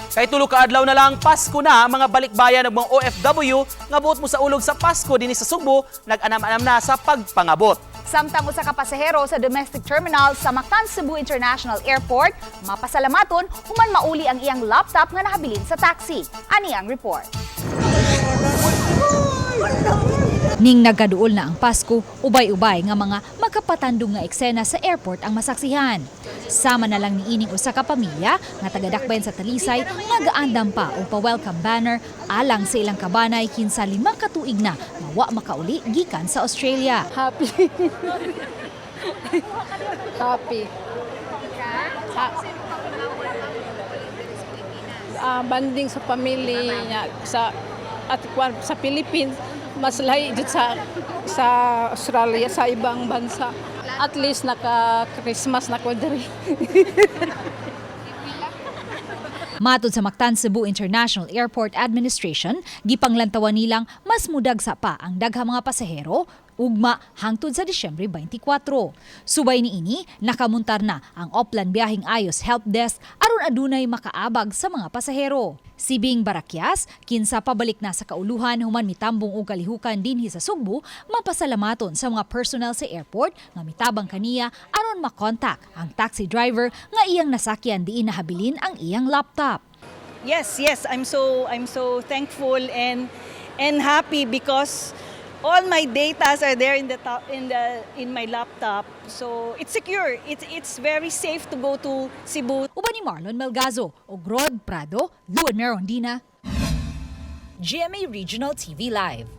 Kay tulo ka adlaw na lang Pasko na mga balikbayan ng mga OFW nga buot mo sa ulog sa Pasko dinhi sa Subo nag-anam-anam na sa pagpangabot. Samtang usa ka pasahero sa domestic terminal sa Mactan Cebu International Airport, mapasalamaton human mauli ang iyang laptop nga nahabilin sa taxi. Ani ang report. Ning nagaduol na ang Pasko, ubay-ubay nga mga magkapatandong nga eksena sa airport ang masaksihan. Sama na lang ni ining usa ka pamilya nga tagadakbayan sa Talisay nga gaandam pa og pa-welcome banner alang sa ilang kabanay kinsa 5 ka tuig na mawa makauli gikan sa Australia. Happy. Happy. Banding sa pamilya sa Philippines mas lahi dito sa Australia sa ibang bansa. At least naka-Christmas na ko diri. Matod sa Mactan Cebu International Airport Administration, gipanglantawan nilang mas mudagsa pa ang daghang mga pasahero ugma hangtod sa Disyembre 24. Subay niini, nakamuntar na ang Oplan Biyahing Ayos Help Desk aron adunay makaabag sa mga pasahero. Si Bing Barakyas, kinsa pabalik na sa kauluhan human mitambong og kalihukan dinhi sa Sugbo, mapasalamaton sa mga personnel sa airport nga mitabang kaniya aron makontak ang taxi driver nga iyang nasakyan diin nahabilin ang iyang laptop. Yes, I'm so thankful and happy because all my data are there in my laptop. So it's secure. It's very safe to go to Cebu. Uban ni Marlon Melgazo ug Rod Prado, Luan Merondina, GMA Regional TV Live.